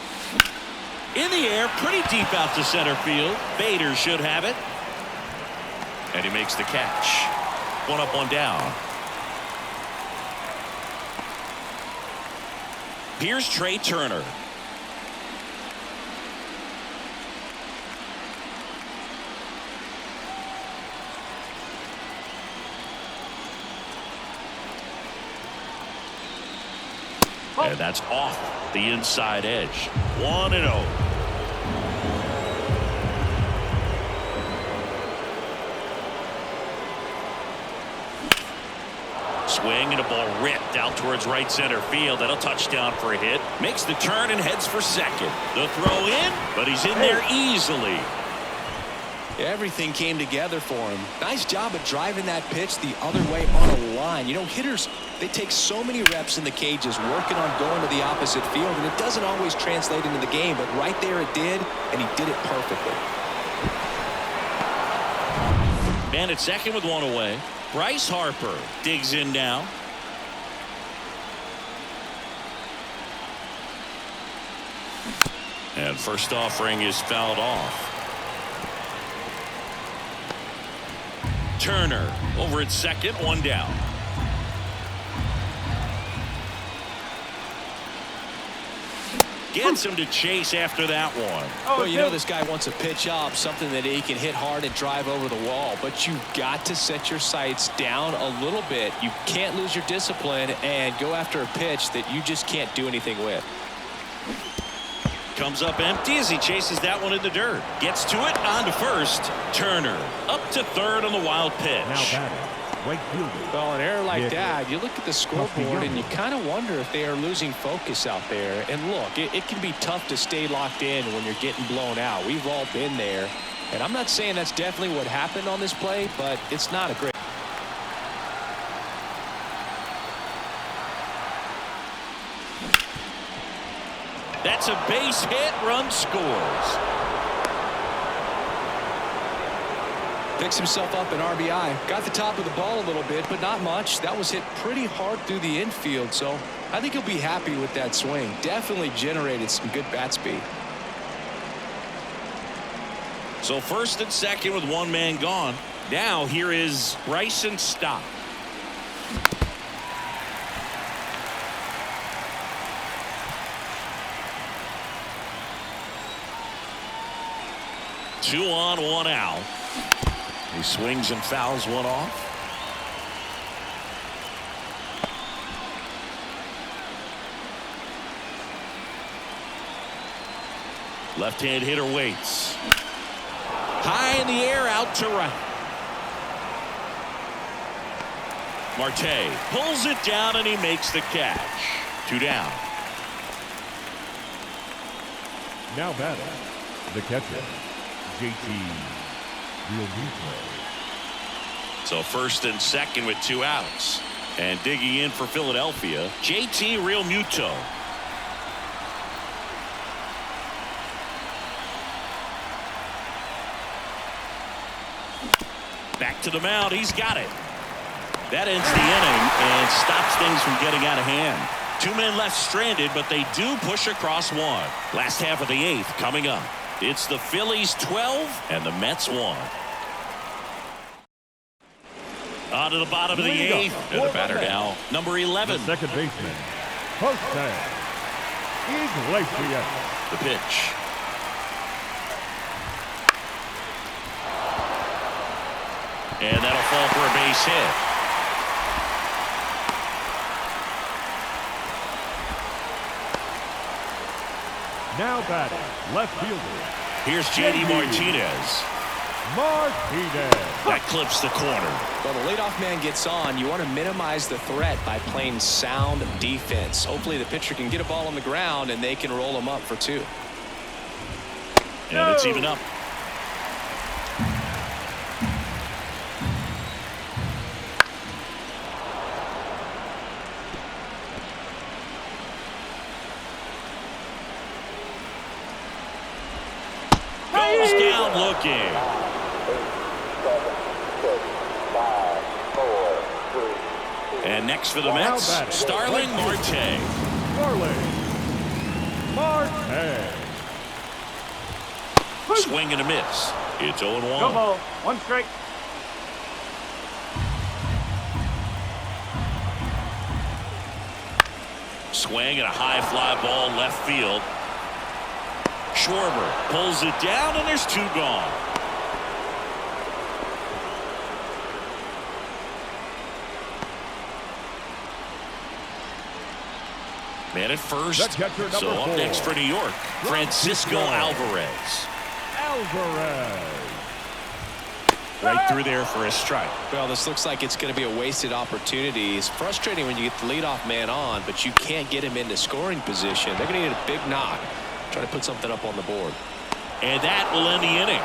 In the air, pretty deep out to center field. Bader should have it. And he makes the catch. 1 up, 1 down. Here's Trey Turner. And that's off the inside edge. 1-0. Swing and a ball ripped out towards right center field. That'll touchdown for a hit. Makes the turn and heads for second. The throw in, but he's in there easily. Everything came together for him. Nice job of driving that pitch the other way on a line. You know, hitters, they take so many reps in the cages working on going to the opposite field, and it doesn't always translate into the game, but right there it did, and he did it perfectly. Man at second with 1 away. Bryce Harper digs in now. And first offering is fouled off. Turner over at second, 1 down. Gets him to chase after that one. Well, you know this guy wants a pitch up, something that he can hit hard and drive over the wall, but you've got to set your sights down a little bit. You can't lose your discipline and go after a pitch that you just can't do anything with. Comes up empty as he chases that one in the dirt. Gets to it, on to first. Turner up to third on the wild pitch. Now batting, right fielder. Well, an error like that, you look at the scoreboard and you kind of wonder if they are losing focus out there. And look, it can be tough to stay locked in when you're getting blown out. We've all been there. And I'm not saying that's definitely what happened on this play, but it's not a great. That's a base hit. Run scores. Picks himself up an RBI. Got the top of the ball a little bit, but not much. That was hit pretty hard through the infield, so I think he'll be happy with that swing. Definitely generated some good bat speed. So first and second with 1 man gone. Now here is Bryson Stott. Two on, 1 out. He swings and fouls one off. Left-hand hitter waits. High in the air, out to right. Marte pulls it down and he makes the catch. 2 down. Now batting, the catcher, JT Realmuto. So first and second with 2 outs. And digging in for Philadelphia, JT Realmuto. Back to the mound. He's got it. That ends the inning and stops things from getting out of hand. 2 men left stranded, but they do push across 1. Last half of the 8th coming up. It's the Phillies 12 and the Mets 1. On to the bottom of the 8th. And the batter now, number 11. The second baseman, Postseason. Exaltation. The pitch. And that'll fall for a base hit. Now batting, left fielder, Here's J.D. Martinez. That clips the corner. Well, the leadoff man gets on. You want to minimize the threat by playing sound defense. Hopefully the pitcher can get a ball on the ground and they can roll him up for 2. And it's even up. Goes down looking. 7, 6, 5, 4, 3, 2. And next for the Mets, Starling Marte. Starling Marte. Swing and a miss. It's 0-1. No ball. 1 strike. Swing and a high fly ball left field. Schwarber pulls it down and there's 2 gone. Man at first. So up next for New York, Francisco Alvarez. Right through there for a strike. Well, this looks like it's going to be a wasted opportunity. It's frustrating when you get the leadoff man on, but you can't get him into scoring position. They're going to need a big knock. Try to put something up on the board. And that will end the inning.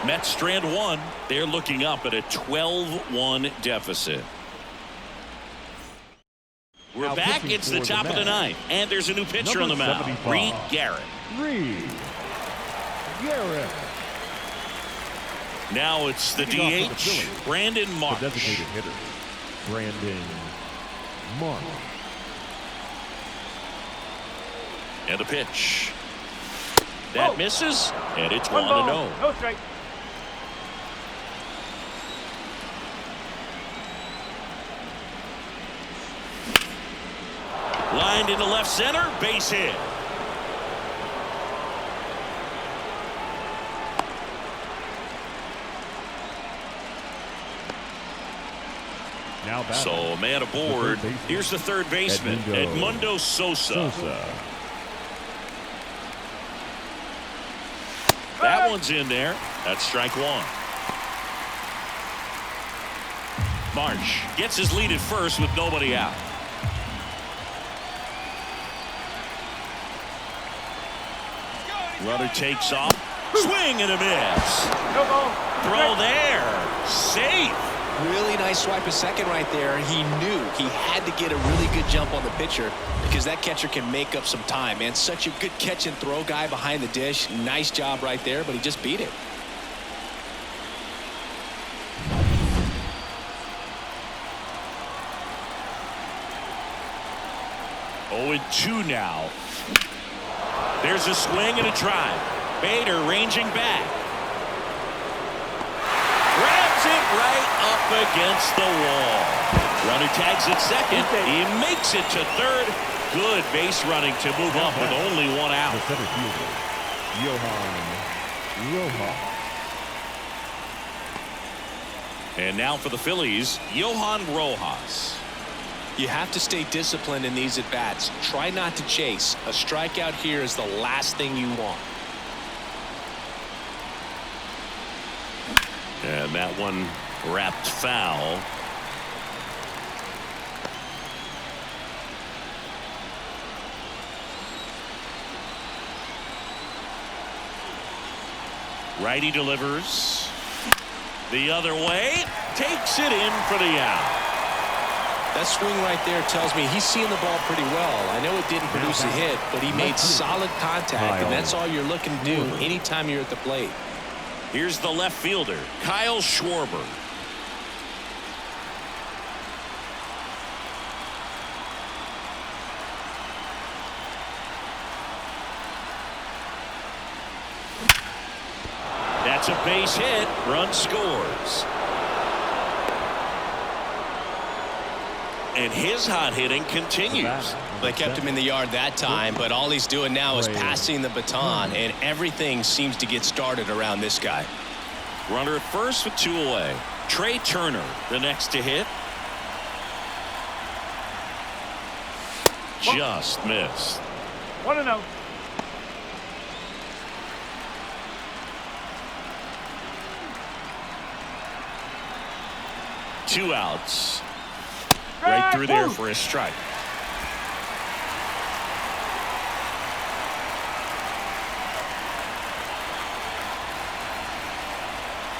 Mets strand 1. They're looking up at a 12-1 deficit. We're Now back. It's the top of the 9th. And there's a new pitcher on the mound. Reed Garrett. Now it's the DH, Brandon Marsh. The designated hitter, Brandon Marsh. And the pitch. That misses, and it's 1 1-0. ball. No strike. Lined into left center, base hit. Now batting. So a man aboard. Here's the third baseman, Edmundo Sosa. That one's in there. That's strike 1. Marsh gets his lead at first with nobody out. Runner takes off. Swing and a miss. No ball. Throw there. Safe. Really nice swipe of second right there. He knew he had to get a really good jump on the pitcher because that catcher can make up some time, man. Such a good catch and throw guy behind the dish. Nice job right there, but he just beat it. Oh, 2 now. There's a swing and a drive. Bader ranging back. Grabs it right up against the wall. Runner tags at second. He makes it to third. Good base running to move up with only 1 out. The center fielder, Johan Rojas. And now for the Phillies, Johan Rojas. You have to stay disciplined in these at-bats. Try not to chase. A strikeout here is the last thing you want. And that one wrapped foul. Righty delivers. The other way. Takes it in for the out. That swing right there tells me he's seeing the ball pretty well. I know it didn't produce a hit, but he made solid contact, and that's all you're looking to do anytime you're at the plate. Here's the left fielder, Kyle Schwarber. That's a base hit. Run scores. And his hot hitting continues. They kept him in the yard that time, but all he's doing now is passing the baton, and everything seems to get started around this guy. Runner at first with 2 away. Trey Turner, the next to hit. Just missed. 1-0. Two outs. Right through there for a strike.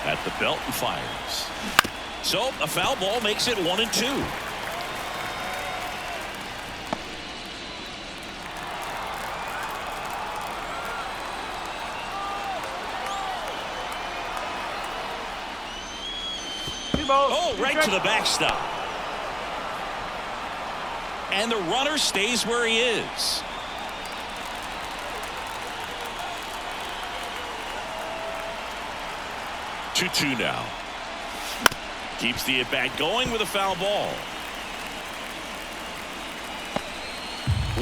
At the belt and fires. So a foul ball makes it 1-2. Oh, right to the backstop. And the runner stays where he is. Two now. Keeps the at-bat going with a foul ball.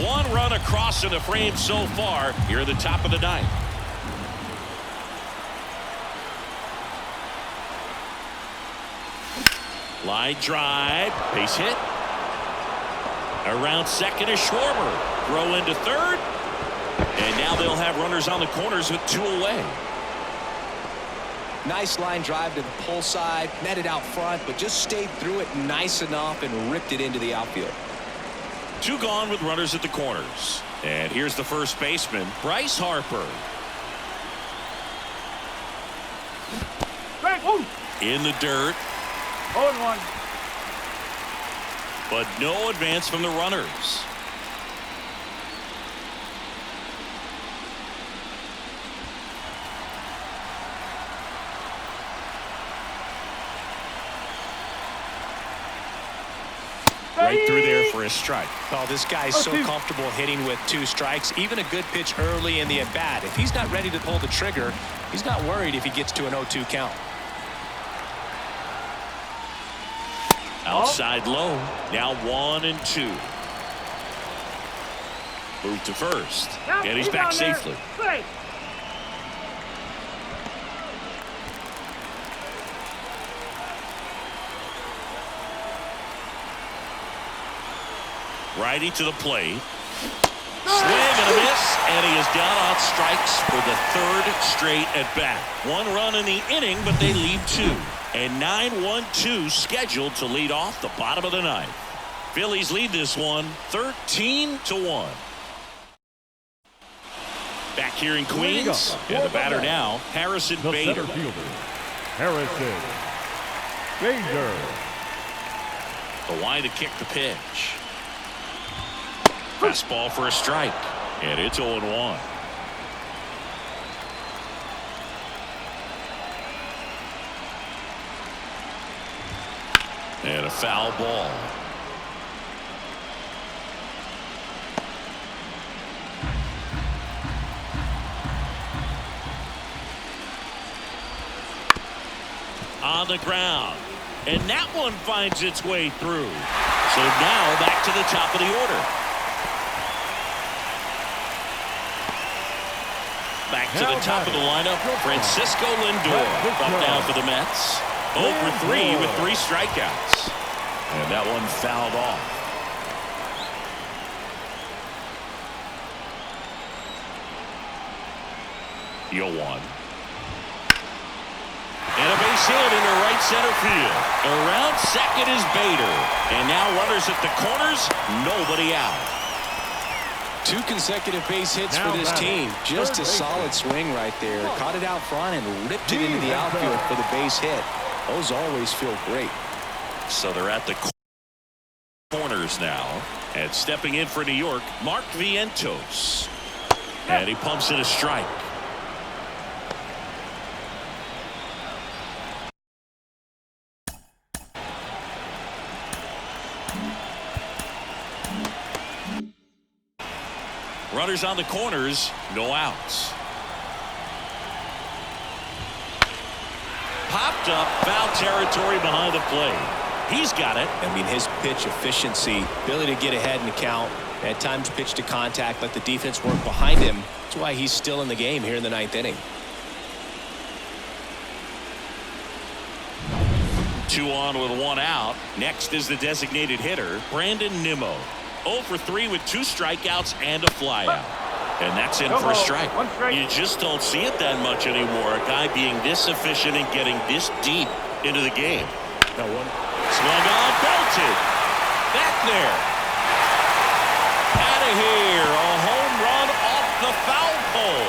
1 run across in the frame so far here at the top of the 9th. Line drive, base hit. Around second is Schwarber. Throw into third. And now they'll have runners on the corners with 2 away. Nice line drive to the pull side, met it out front, but just stayed through it nice enough and ripped it into the outfield. 2 gone with runners at the corners. And here's the first baseman, Bryce Harper. In the dirt. 0-1. But no advance from the runners. Right through there for a strike. Oh, this guy's so comfortable hitting with 2 strikes. Even a good pitch early in the at-bat. If he's not ready to pull the trigger, he's not worried if he gets to an 0-2 count. Outside low. Now 1-2. Move to first. And he's back safely. Righty to the plate. Swing and a miss, and he is down on strikes for the 3rd straight at bat. 1 run in the inning, but they leave 2. And 9-1-2 scheduled to lead off the bottom of the 9th. Phillies lead this one 13-1. Back here in Queens, and the batter now, Harrison Bader. Center fielder, Harrison Bader. The line to kick the pitch. Fastball for a strike, and it's 0-1. And a foul ball. On the ground. And that one finds its way through. So now back to the top of the order. Back to the top of the lineup, Francisco Lindor up now for the Mets. 0 for 3 with 3 strikeouts. And that one fouled off. Yoan. And a base hit into right center field. Around second is Bader. And now runners at the corners, nobody out. 2 consecutive base hits Now for this batting, team. Just third a solid baseman. swing right there. Caught it out front and ripped it into the outfield for the base hit. Those always feel great. So they're at the corners now. And stepping in for New York, Mark Vientos. And he pumps in a strike. Runners on the corners, no outs. Popped up, foul territory behind the plate. He's got it. I mean, his pitch efficiency, ability to get ahead in the count, at times pitch to contact, let the defense work behind him. That's why he's still in the game here in the 9th inning. 2 on with 1 out. Next is the designated hitter, Brandon Nimmo. 0 for 3 with 2 strikeouts and a flyout. And that's in for a strike. One strike. You just don't see it that much anymore. A guy being this efficient and getting this deep into the game. Now one. Swung on, belted. Back there. Out of here. A home run off the foul pole.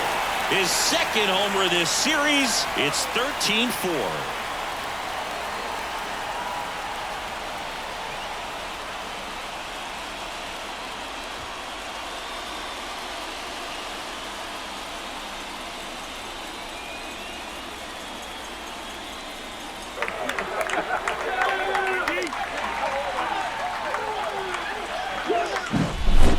His 2nd homer this series. It's 13-4.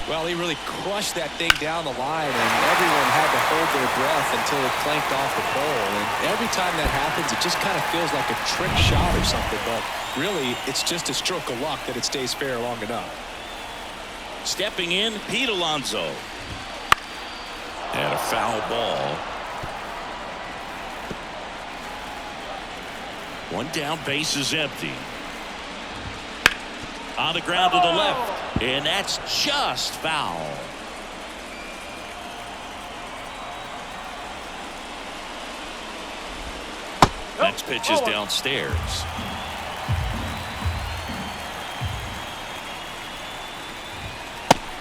Well, he really crushed that thing down the line, and everyone had to hold their breath until it clanked off the pole. And every time that happens, it just kind of feels like a trick shot or something, but really, it's just a stroke of luck that it stays fair long enough. Stepping in, Pete Alonso. And a foul ball. 1 down, base is empty. On the ground to the left, and that's just foul. Next pitch is downstairs.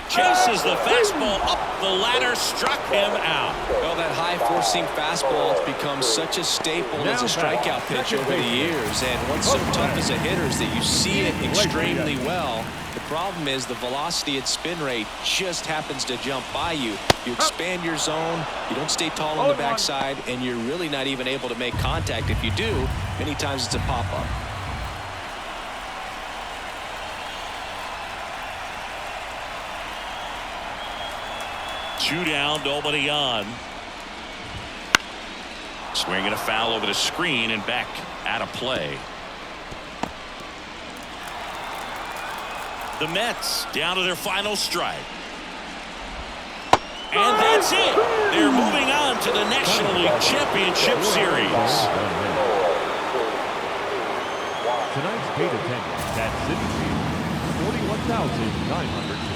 Chases the fastball up the ladder, struck him out. Well, that high-forcing fastball has become such a staple as a strikeout pitch over the years. And what's so tough as a hitter is that you see it extremely well. The problem is the velocity at spin rate just happens to jump by you. You expand your zone, you don't stay tall on the backside, and you're really not even able to make contact. If you do, many times it's a pop-up. Two down, nobody on. Swinging a foul over the screen and back out of play. The Mets down to their final strike. And that's it. They're moving on to the National League Championship Series. Tonight's gate attendance at Citi Field, 41,920.